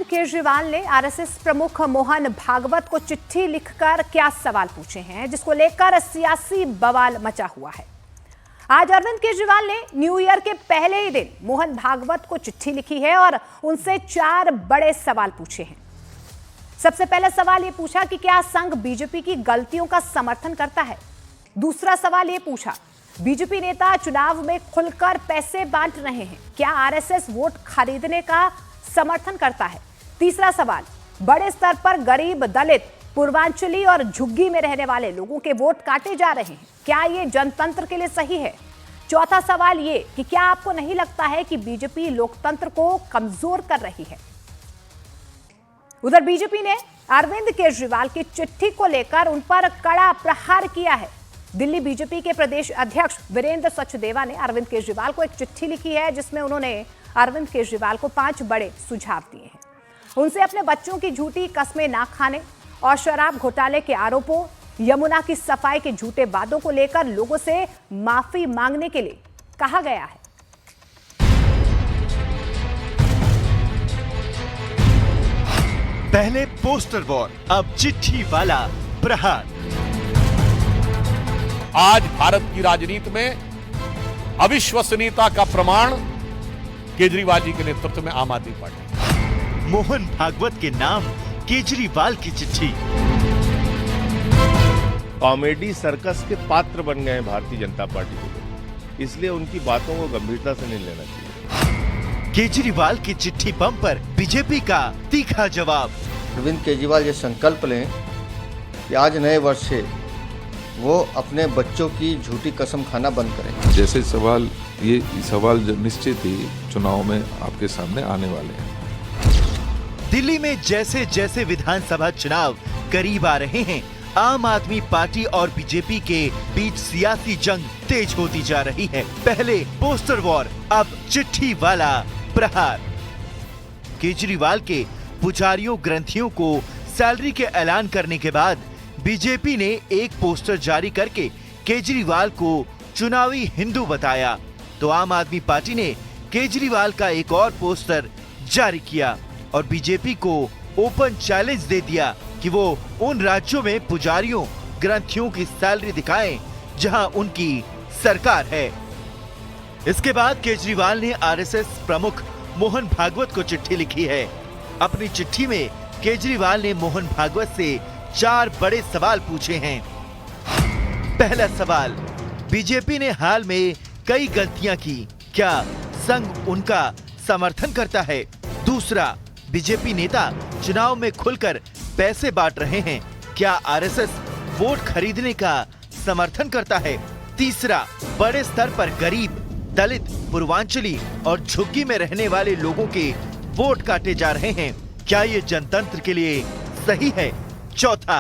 केजरीवाल ने आरएसएस प्रमुख मोहन भागवत को चिट्ठी लिखकर क्या सवाल पूछे हैं, जिसको लेकर सियासी बवाल मचा हुआ है। आज अरविंद केजरीवाल ने न्यू ईयर के पहले ही दिन मोहन भागवत को चिट्ठी लिखी है और उनसे 4 बड़े सवाल पूछे हैं। सबसे पहला सवाल यह पूछा कि क्या संघ बीजेपी की गलतियों का समर्थन करता है। दूसरा सवाल यह पूछा, बीजेपी नेता चुनाव में खुलकर पैसे बांट रहे हैं, क्या आरएसएस वोट खरीदने का समर्थन करता है। तीसरा सवाल, बड़े स्तर पर गरीब, दलित, पूर्वांचली और झुग्गी में रहने वाले लोगों के वोट काटे जा रहे हैं, क्या ये जनतंत्र के लिए सही है। चौथा सवाल ये कि क्या आपको नहीं लगता है कि बीजेपी लोकतंत्र को कमजोर कर रही है। उधर बीजेपी ने अरविंद केजरीवाल की चिट्ठी को लेकर उन पर कड़ा प्रहार किया है। दिल्ली बीजेपी के प्रदेश अध्यक्ष वीरेंद्र सचदेवा ने अरविंद केजरीवाल को एक चिट्ठी लिखी है, जिसमें उन्होंने अरविंद केजरीवाल को 5 बड़े सुझाव दिए हैं। उनसे अपने बच्चों की झूठी कस्में ना खाने और शराब घोटाले के आरोपों, यमुना की सफाई के झूठे वादों को लेकर लोगों से माफी मांगने के लिए कहा गया है। पहले पोस्टर वॉर, अब चिट्ठी वाला प्रहार। आज भारत की राजनीति में अविश्वसनीयता का प्रमाण केजरीवाल जी के नेतृत्व में आम आदमी पार्टी। मोहन भागवत के नाम केजरीवाल की चिट्ठी। कॉमेडी सर्कस के पात्र बन गए हैं भारतीय जनता पार्टी के लोग, इसलिए उनकी बातों को गंभीरता से नहीं लेना चाहिए। केजरीवाल की चिट्ठी बम पर बीजेपी का तीखा जवाब। अरविंद केजरीवाल ये संकल्प लें कि आज नए वर्ष से वो अपने बच्चों की झूठी कसम खाना बंद करें। जैसे सवाल ये सवाल निश्चित ही चुनाव में आपके सामने आने वाले हैं। दिल्ली में जैसे जैसे विधानसभा चुनाव करीब आ रहे हैं, आम आदमी पार्टी और बीजेपी के बीच सियासी जंग तेज होती जा रही है। पहले पोस्टर वॉर, अब चिट्ठी वाला प्रहार। केजरीवाल के पुजारियों ग्रंथियों को सैलरी के ऐलान करने के बाद बीजेपी ने एक पोस्टर जारी करके केजरीवाल को चुनावी हिंदू बताया, तो आम आदमी पार्टी ने केजरीवाल का एक और पोस्टर जारी किया और बीजेपी को ओपन चैलेंज दे दिया कि वो उन राज्यों में पुजारियों ग्रंथियों की सैलरी दिखाएं जहां उनकी सरकार है। इसके बाद केजरीवाल ने आरएसएस प्रमुख मोहन भागवत को चिट्ठी लिखी है। अपनी चिट्ठी में केजरीवाल ने मोहन भागवत से 4 बड़े सवाल पूछे हैं। पहला सवाल, बीजेपी ने हाल में कई गलतियां की, क्या संघ उनका समर्थन करता है। दूसरा, बीजेपी नेता चुनाव में खुलकर पैसे बांट रहे हैं, क्या आरएसएस वोट खरीदने का समर्थन करता है। तीसरा, बड़े स्तर पर गरीब, दलित, पूर्वांचली और झुग्गी में रहने वाले लोगों के वोट काटे जा रहे हैं, क्या ये जनतंत्र के लिए सही है। चौथा,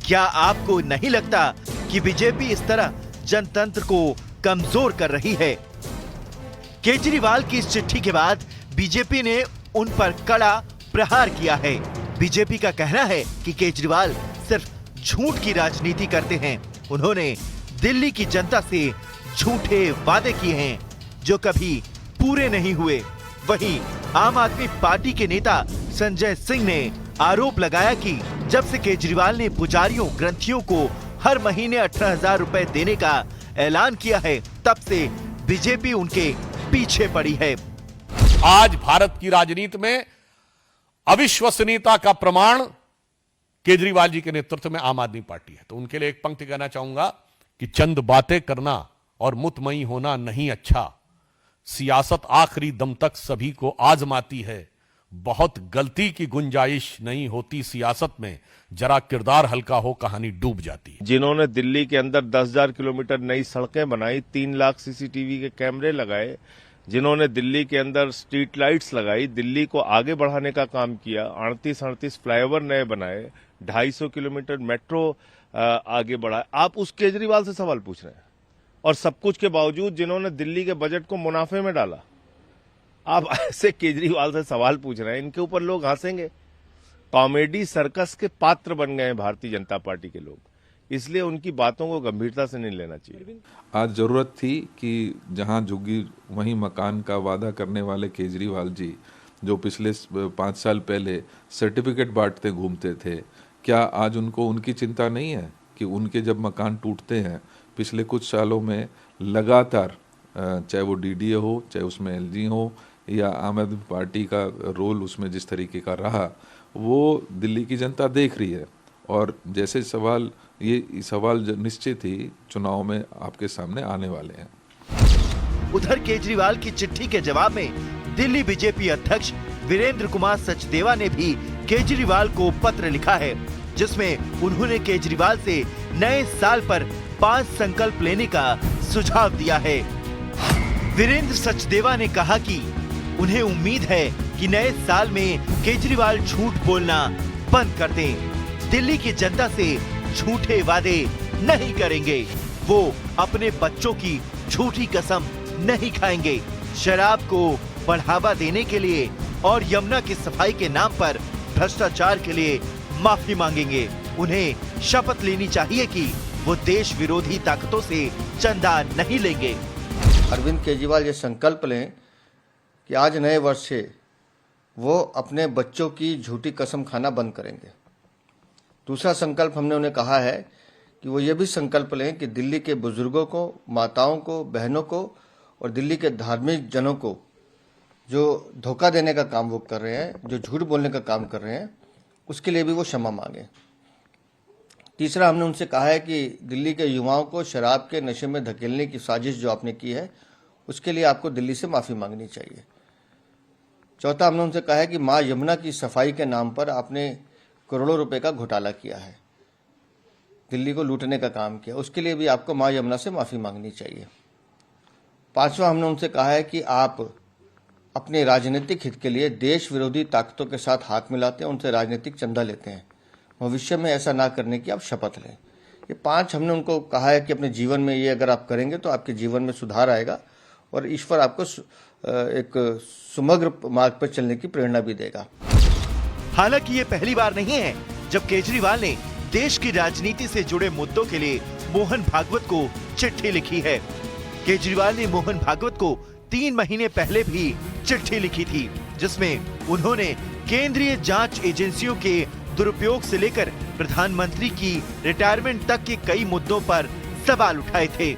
क्या आपको नहीं लगता कि बीजेपी इस तरह जनतंत्र को कमजोर कर रही है। केजरीवाल की इस चिट्ठी के बाद बीजेपी ने उन पर कड़ा प्रहार किया है। बीजेपी का कहना है कि केजरीवाल सिर्फ झूठ की राजनीति करते हैं। उन्होंने दिल्ली की जनता से झूठे वादे किए हैं जो कभी पूरे नहीं हुए। वहीं आम आदमी पार्टी के नेता संजय सिंह ने आरोप लगाया कि जब से केजरीवाल ने पुजारियों ग्रंथियों को हर महीने 18,000 रुपए देने का ऐलान किया है, तब से बीजेपी उनके पीछे पड़ी है। आज भारत की राजनीति में अविश्वसनीयता का प्रमाण केजरीवाल जी के नेतृत्व में आम आदमी पार्टी है। तो उनके लिए एक पंक्ति कहना चाहूंगा कि चंद बातें करना और मुतमई होना नहीं अच्छा, सियासत आखिरी दम तक सभी को आजमाती है, बहुत गलती की गुंजाइश नहीं होती सियासत में, जरा किरदार हल्का हो कहानी डूब जाती है। जिन्होंने दिल्ली के अंदर 10,000 किलोमीटर नई सड़कें बनाई, 3 लाख सीसीटीवी के कैमरे लगाए, जिन्होंने दिल्ली के अंदर स्ट्रीट लाइट्स लगाई, दिल्ली को आगे बढ़ाने का काम किया, 38-38 फ्लाईओवर नए बनाए, 250 किलोमीटर मेट्रो आगे बढ़ाए, आप उस केजरीवाल से सवाल पूछ रहे हैं। और सब कुछ के बावजूद जिन्होंने दिल्ली के बजट को मुनाफे में डाला, आप ऐसे केजरीवाल से सवाल पूछ रहे हैं, इनके ऊपर लोग हंसेंगे। कॉमेडी सर्कस के पात्र बन गए हैं भारतीय जनता पार्टी के लोग, इसलिए उनकी बातों को गंभीरता से नहीं लेना चाहिए। आज जरूरत थी कि जहां झुग्गी वहीं मकान का वादा करने वाले केजरीवाल जी जो पिछले 5 साल पहले सर्टिफिकेट बांटते घूमते थे, क्या आज उनको उनकी चिंता नहीं है कि उनके जब मकान टूटते हैं, पिछले कुछ सालों में लगातार चाहे वो डीडीए हो, चाहे उसमें एलजी हो, या आम आदमी पार्टी का रोल उसमें जिस तरीके का रहा, वो दिल्ली की जनता देख रही है। और जैसे सवाल निश्चित ही चुनाव में आपके सामने आने वाले हैं। उधर केजरीवाल की चिट्ठी के जवाब में दिल्ली बीजेपी अध्यक्ष वीरेंद्र कुमार सचदेवा ने भी केजरीवाल को पत्र लिखा है, जिसमें उन्होंने केजरीवाल से नए साल पर 5 संकल्प लेने का सुझाव दिया है। वीरेंद्र सचदेवा ने कहा कि उन्हें उम्मीद है कि नए साल में केजरीवाल झूठ बोलना बंद कर दें। दिल्ली की जनता से झूठे वादे नहीं करेंगे। वो अपने बच्चों की झूठी कसम नहीं खाएंगे। शराब को बढ़ावा देने के लिए और यमुना की सफाई के नाम पर भ्रष्टाचार के लिए माफी मांगेंगे। उन्हें शपथ लेनी चाहिए कि वो देश विरोधी ताकतों से चंदा नहीं लेंगे। अरविंद केजरीवाल ये संकल्प लें कि आज नए वर्ष से वो अपने बच्चों की झूठी कसम खाना बंद करेंगे। दूसरा संकल्प हमने उन्हें कहा है कि वो ये भी संकल्प लें कि दिल्ली के बुजुर्गों को, माताओं को, बहनों को और दिल्ली के धार्मिक जनों को जो धोखा देने का काम वो कर रहे हैं, जो झूठ बोलने का काम कर रहे हैं, उसके लिए भी वो क्षमा मांगे। तीसरा हमने उनसे कहा है कि दिल्ली के युवाओं को शराब के नशे में धकेलने की साजिश जो आपने की है, उसके लिए आपको दिल्ली से माफ़ी मांगनी चाहिए। चौथा हमने उनसे कहा है कि माँ यमुना की सफाई के नाम पर आपने करोड़ों रुपए का घोटाला किया है, दिल्ली को लूटने का काम किया, उसके लिए भी आपको माँ यमुना से माफ़ी मांगनी चाहिए। पांचवा हमने उनसे कहा है कि आप अपने राजनीतिक हित के लिए देश विरोधी ताकतों के साथ हाथ मिलाते हैं, उनसे राजनीतिक चंदा लेते हैं। भविष्य में ऐसा ना करने की आप शपथ लें। ये 5 हमने उनको कहा है कि अपने जीवन में ये अगर आप करेंगे तो आपके जीवन में सुधार आएगा और ईश्वर आपको एक सुमग्र मार्ग पर चलने की प्रेरणा भी देगा। हालांकि ये पहली बार नहीं है जब केजरीवाल ने देश की राजनीति से जुड़े मुद्दों के लिए मोहन भागवत को चिट्ठी लिखी है। केजरीवाल ने मोहन भागवत को 3 महीने पहले भी चिट्ठी लिखी थी, जिसमें उन्होंने केंद्रीय जांच एजेंसियों के दुरुपयोग से लेकर प्रधानमंत्री की रिटायरमेंट तक के कई मुद्दों पर सवाल उठाए थे।